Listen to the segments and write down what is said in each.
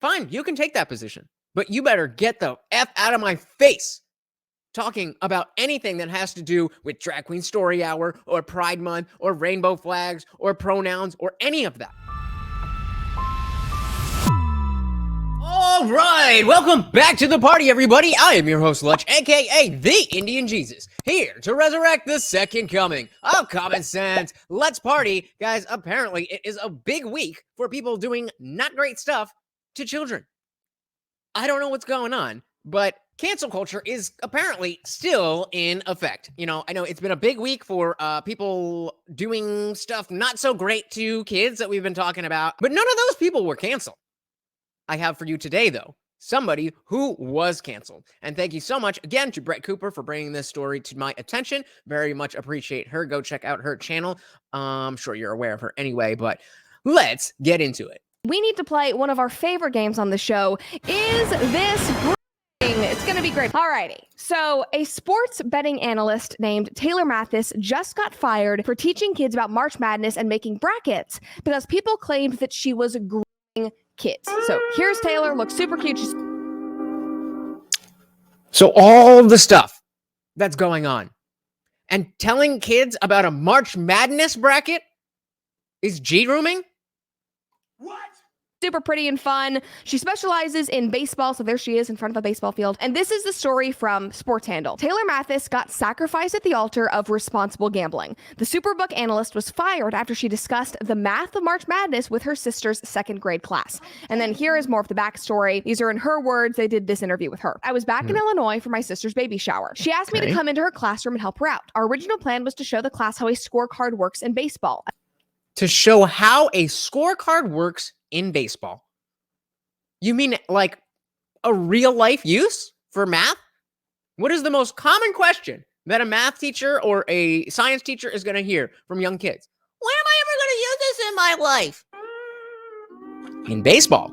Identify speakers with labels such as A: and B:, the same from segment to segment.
A: fine, you can take that position. But you better get the F out of my face talking about anything that has to do with Drag Queen Story Hour or Pride Month or rainbow flags or pronouns or any of that. All right, welcome back to the party, everybody. I am your host, Lutch, aka the Indian Jesus, here to resurrect the second coming of common sense. Let's party. Guys, apparently it is a big week for people doing not great stuff to children. I don't know what's going on, but cancel culture is apparently still in effect. You know, I know it's been a big week for people doing stuff not so great to kids that we've been talking about, but none of those people were canceled. I have for you today, though, somebody who was canceled. And thank you so much again to Brett Cooper for bringing this story to my attention. Very much appreciate her. Go check out her channel. I'm sure you're aware of her anyway, but let's get into it.
B: We need to play one of our favorite games on the show. Is this great? It's going to be great. Alrighty. So a sports betting analyst named Taylor Mathis just got fired for teaching kids about March Madness and making brackets because people claimed that she was grooming kids. So here's Taylor. Looks super cute.
A: So all the stuff that's going on and telling kids about a March Madness bracket is G-rooming?
B: What? Super pretty and fun. She specializes in baseball, so there she is in front of a baseball field. And this is the story from Sports Handle. Taylor Mathis got sacrificed at the altar of responsible gambling. The SuperBook analyst was fired after she discussed the math of March Madness with her sister's second grade class. And then here is more of the backstory. These are in her words. They did this interview with her. I was back in Illinois for my sister's baby shower. She asked me to come into her classroom and help her out. Our original plan was to show the class how a scorecard works in baseball.
A: To show how a scorecard works in baseball. You mean like a real life use for math? What is the most common question that a math teacher or a science teacher is going to hear from young kids? When am I ever going to use this in my life? In baseball.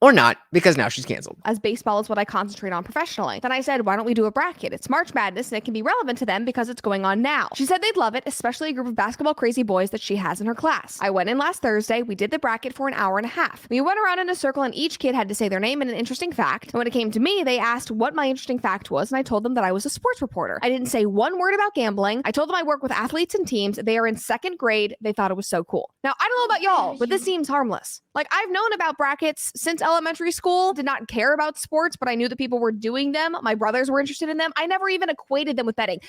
A: Or not, because now she's canceled.
B: As baseball is what I concentrate on professionally. Then I said, why don't we do a bracket? It's March Madness and it can be relevant to them because it's going on now. She said they'd love it, especially a group of basketball crazy boys that she has in her class. I went in last Thursday. We did the bracket for an hour and a half. We went around in a circle and each kid had to say their name and an interesting fact. And when it came to me, they asked what my interesting fact was and I told them that I was a sports reporter. I didn't say one word about gambling. I told them I work with athletes and teams. They are in second grade. They thought it was so cool. Now, I don't know about y'all, but this seems harmless. Like, I've known about brackets since elementary school, did not care about sports, but I knew that people were doing them. My brothers were interested in them. I never even equated them with betting.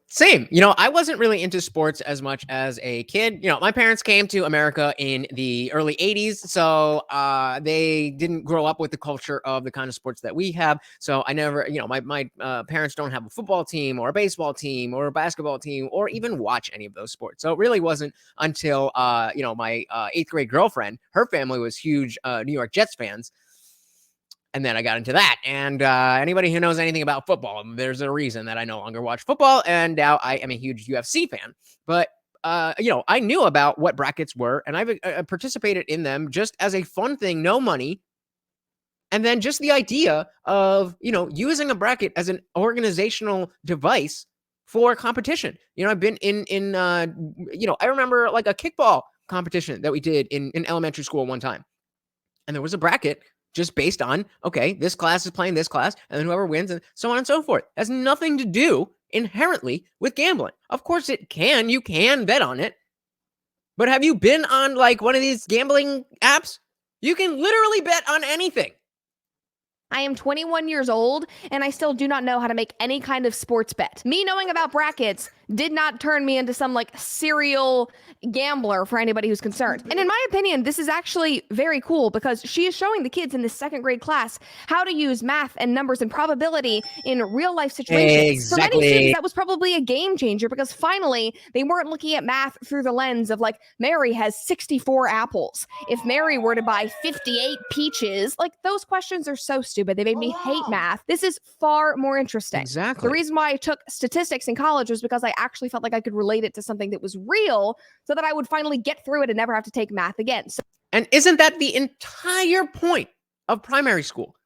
A: Same. You know, I wasn't really into sports as much as a kid. You know, my parents came to America in the early 80s, so they didn't grow up with the culture of the kind of sports that we have. So I never, you know, my parents don't have a football team or a baseball team or a basketball team or even watch any of those sports. So it really wasn't until, you know, my 8th grade girlfriend, her family was huge New York Jets fans. And then I got into that. And anybody who knows anything about football, there's a reason that I no longer watch football. And now I am a huge UFC fan. But, you know, I knew about what brackets were and I've participated in them just as a fun thing, no money. And then just the idea of, you know, using a bracket as an organizational device for competition. You know, I've been in you know, I remember like a kickball competition that we did in elementary school one time. And there was a bracket just based on, okay, this class is playing this class, and then whoever wins, and so on and so forth. It has nothing to do inherently with gambling. Of course it can. You can bet on it. But have you been on like one of these gambling apps? You can literally bet on anything.
B: I am 21 years old, and I still do not know how to make any kind of sports bet. Me knowing about brackets did not turn me into some like serial gambler for anybody who's concerned. And in my opinion, this is actually very cool because she is showing the kids in this second grade class how to use math and numbers and probability in real life situations.
A: Exactly.
B: For many students, that was probably a game changer because finally they weren't looking at math through the lens of like, Mary has 64 apples. If Mary were to buy 58 peaches, like those questions are so stupid. They made me hate math. This is far more interesting.
A: Exactly.
B: The reason why I took statistics in college was because I actually felt like I could relate it to something that was real so that I would finally get through it and never have to take math again.
A: And isn't that the entire point of primary school?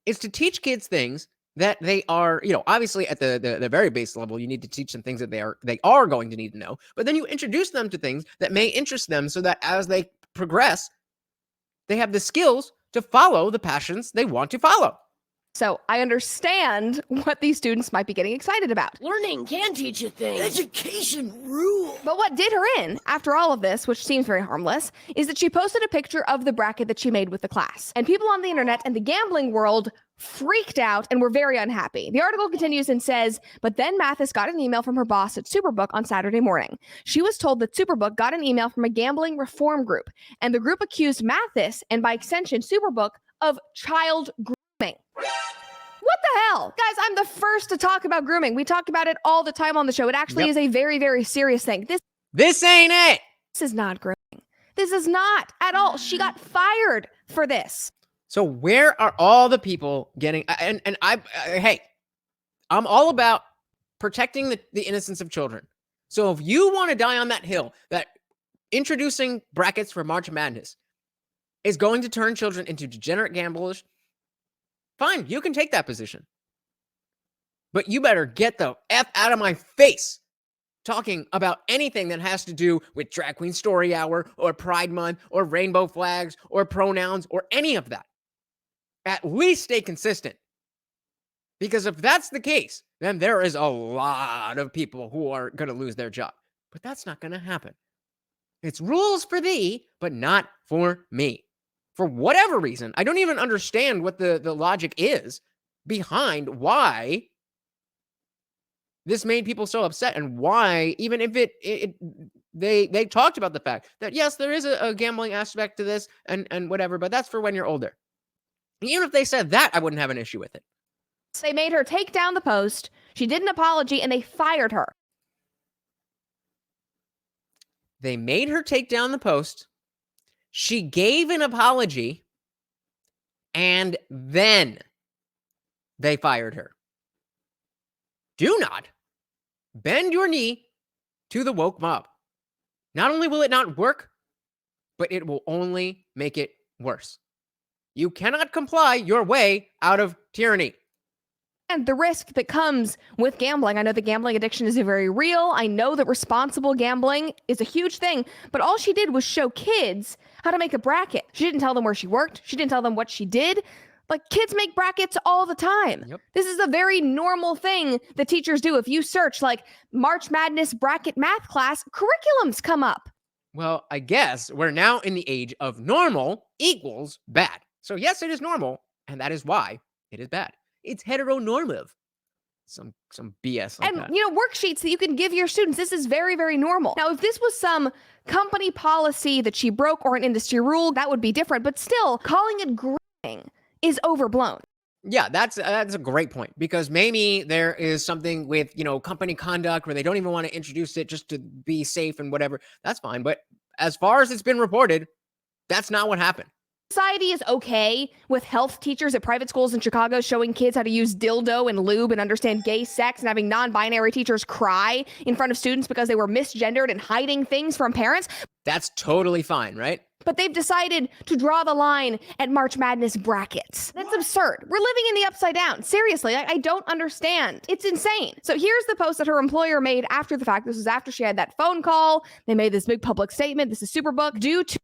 A: Is to teach kids things that they are, you know, obviously at the very base level, you need to teach them things that they are going to need to know. But then you introduce them to things that may interest them so that as they progress, they have the skills to follow the passions they want to follow.
B: So I understand what these students might be getting excited about.
C: Learning can teach you things. Education rule.
B: But what did her in, after all of this, which seems very harmless, is that she posted a picture of the bracket that she made with the class. And people on the internet and the gambling world freaked out and were very unhappy. The article continues and says, but then Mathis got an email from her boss at SuperBook on Saturday morning. She was told that SuperBook got an email from a gambling reform group, and the group accused Mathis, and by extension SuperBook, of child grooming. What the hell? Guys, I'm the first to talk about grooming. We talk about it all the time on the show. It actually is a very, very serious thing.
A: This ain't it.
B: This is not grooming. This is not at all. She got fired for this.
A: So where are all the people getting, hey, I'm all about protecting the innocence of children. So if you want to die on that hill that introducing brackets for March Madness is going to turn children into degenerate gamblers, fine, you can take that position. But you better get the F out of my face talking about anything that has to do with Drag Queen Story Hour or Pride Month or rainbow flags or pronouns or any of that. At least stay consistent. Because if that's the case, then there is a lot of people who are going to lose their job. But that's not going to happen. It's rules for thee, but not for me. For whatever reason, I don't even understand what the logic is behind why this made people so upset and why, even if they talked about the fact that, yes, there is a gambling aspect to this and whatever, but that's for when you're older. Even if they said that, I wouldn't have an issue with it.
B: They made her take down the post. She did an apology and they fired her.
A: They made her take down the post. She gave an apology, and then they fired her. Do not bend your knee to the woke mob. Not only will it not work, but it will only make it worse. You cannot comply your way out of tyranny.
B: And the risk that comes with gambling. I know the gambling addiction is very real. I know that responsible gambling is a huge thing, but all she did was show kids how to make a bracket. She didn't tell them where she worked. She didn't tell them what she did. Like, kids make brackets all the time.
A: Yep.
B: This is a very normal thing that teachers do. If you search like March Madness bracket math class, curriculums come up.
A: Well, I guess we're now in the age of normal equals bad. So yes, it is normal, and that is why it is bad. It's heteronormative. Some BS like that.
B: And, worksheets that you can give your students. This is very, very normal. Now, if this was some company policy that she broke or an industry rule, that would be different. But still, calling it grooming is overblown.
A: Yeah, that's a great point, because maybe there is something with, company conduct where they don't even want to introduce it just to be safe and whatever. That's fine. But as far as it's been reported, that's not what happened.
B: Society is okay with health teachers at private schools in Chicago showing kids how to use dildo and lube and understand gay sex, and having non-binary teachers cry in front of students because they were misgendered and hiding things from parents.
A: That's totally fine, right?
B: But they've decided to draw the line at March Madness brackets. That's absurd. We're living in the upside down. Seriously, I don't understand. It's insane. So here's the post that her employer made after the fact. This was after she had that phone call. They made this big public statement. This is SuperBook.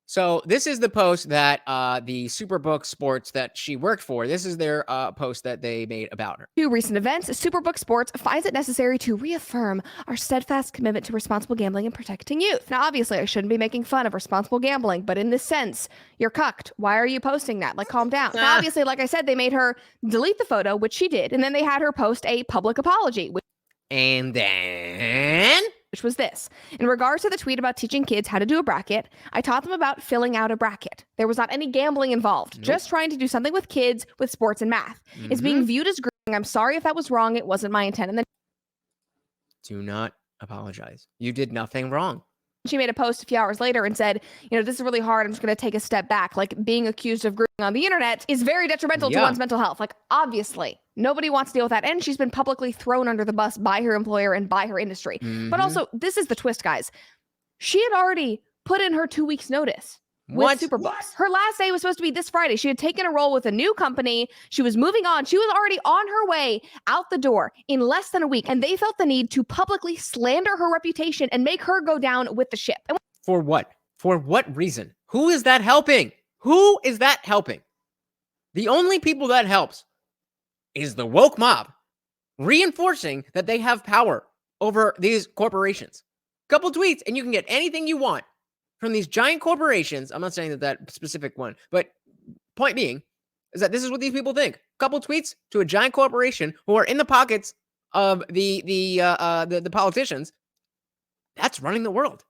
A: So this is the post that the SuperBook Sports that she worked for, this is their post that they made about her.
B: Two recent events, SuperBook Sports finds it necessary to reaffirm our steadfast commitment to responsible gambling and protecting youth. Now, obviously, I shouldn't be making fun of responsible gambling, but in this sense, you're cucked. Why are you posting that? Like, calm down. Now, obviously, like I said, they made her delete the photo, which she did, and then they had her post a public apology.
A: And then...
B: which was this. In regards to the tweet about teaching kids how to do a bracket, I taught them about filling out a bracket. There was not any gambling involved, just trying to do something with kids with sports and math. It's being viewed as grooming. I'm sorry if that was wrong. It wasn't my intent. And then
A: do not apologize. You did nothing wrong.
B: She made a post a few hours later and said, this is really hard. I'm just going to take a step back. Like, being accused of grooming on the internet is very detrimental to one's mental health. Like, obviously, nobody wants to deal with that. And she's been publicly thrown under the bus by her employer and by her industry. But also, this is the twist, guys. She had already put in her 2 weeks notice with SuperBooks. Her last day was supposed to be this Friday. She had taken a role with a new company. She was moving on. She was already on her way out the door in less than a week. And they felt the need to publicly slander her reputation and make her go down with the ship.
A: For what? For what reason? Who is that helping? Who is that helping? The only people that helps is the woke mob, reinforcing that they have power over these corporations. Couple tweets and you can get anything you want from these giant corporations. I'm not saying that specific one, but point being is that this is what these people think. Couple tweets to a giant corporation who are in the pockets of the politicians. That's running the world.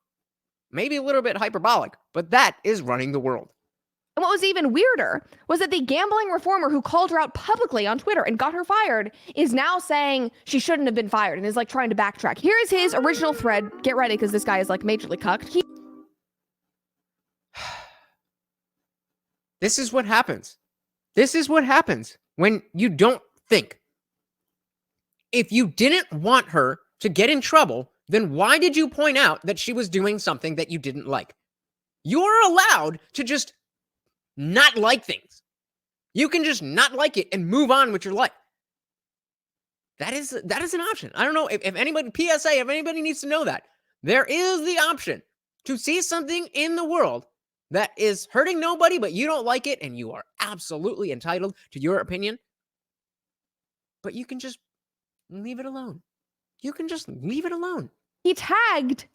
A: Maybe a little bit hyperbolic, but that is running the world.
B: And what was even weirder was that the gambling reformer who called her out publicly on Twitter and got her fired is now saying she shouldn't have been fired and is like trying to backtrack. Here is his original thread. Get ready, because this guy is like majorly cucked.
A: This is what happens. This is what happens when you don't think. If you didn't want her to get in trouble, then why did you point out that she was doing something that you didn't like? You're allowed to just not like things. You can just not like it and move on with your life. That is an option. I don't know if anybody, PSA, if anybody needs to know that. There is the option to see something in the world that is hurting nobody, but you don't like it, and you are absolutely entitled to your opinion. But you can just leave it alone. You can just leave it alone.
B: He tagged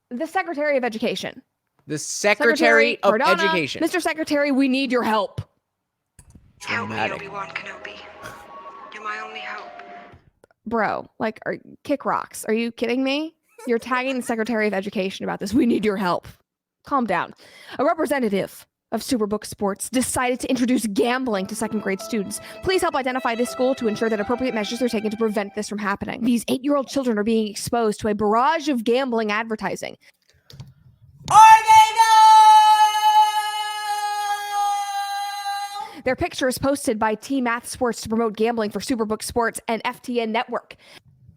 B: the Secretary of Education.
A: The Secretary of
B: Cardona,
A: Education.
B: Mr. Secretary, we need your help.
D: Help me,
A: Dramatic.
D: Obi-Wan Kenobi. You're my only hope.
B: Bro, like, kick rocks. Are you kidding me? You're tagging the Secretary of Education about this. We need your help. Calm down. A representative of SuperBook Sports decided to introduce gambling to second grade students. Please help identify this school to ensure that appropriate measures are taken to prevent this from happening. These 8-year-old children are being exposed to a barrage of gambling advertising. Their picture is posted by Team Math Sports to promote gambling for SuperBook Sports and FTN Network.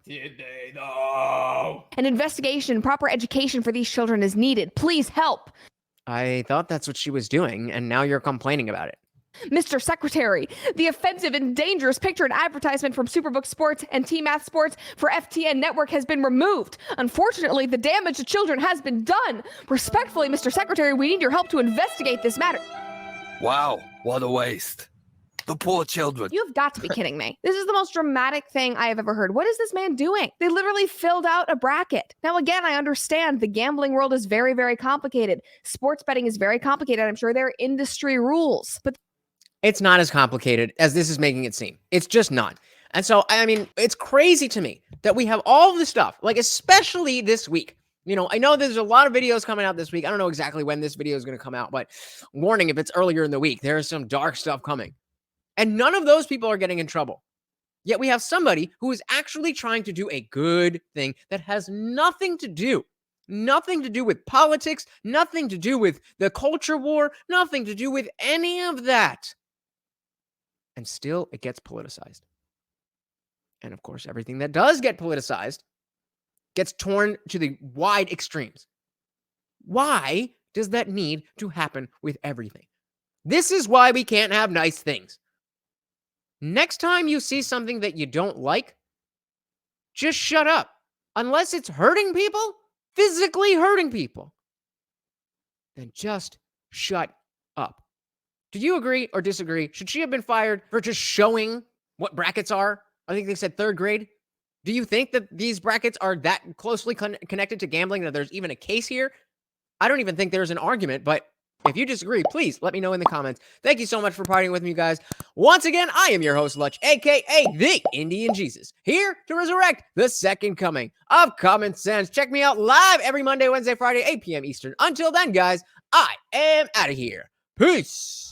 A: Did they know?
B: An investigation and proper education for these children is needed. Please help.
A: I thought that's what she was doing, and now you're complaining about it.
B: Mr. Secretary, the offensive and dangerous picture and advertisement from SuperBook Sports and Team Math Sports for FTN Network has been removed. Unfortunately, the damage to children has been done. Respectfully, Mr. Secretary, we need your help to investigate this matter.
E: Wow, what a waste. The poor children.
B: You have got to be kidding me. This is the most dramatic thing I have ever heard. What is this man doing? They literally filled out a bracket. Now, again, I understand the gambling world is very, very complicated. Sports betting is very complicated. I'm sure there are industry rules, but
A: It's not as complicated as this is making it seem. It's just not. And so, I mean, it's crazy to me that we have all this stuff, like especially this week. You know, I know there's a lot of videos coming out this week. I don't know exactly when this video is going to come out, but warning, if it's earlier in the week, there is some dark stuff coming. And none of those people are getting in trouble. Yet we have somebody who is actually trying to do a good thing that has nothing to do with politics, nothing to do with the culture war, nothing to do with any of that. And still, it gets politicized. And of course, everything that does get politicized gets torn to the wide extremes. Why does that need to happen with everything? This is why we can't have nice things. Next time you see something that you don't like, just shut up. Unless it's hurting people, physically hurting people, then just shut up. Do you agree or disagree? Should she have been fired for just showing what brackets are? I think they said third grade. Do you think that these brackets are that closely connected to gambling that there's even a case here? I don't even think there's an argument, but if you disagree, please let me know in the comments. Thank you so much for partying with me, guys. Once again, I am your host, Lutch, aka the Indian Jesus, here to resurrect the second coming of common sense. Check me out live every Monday, Wednesday, Friday, 8 p.m. Eastern. Until then, guys, I am out of here. Peace.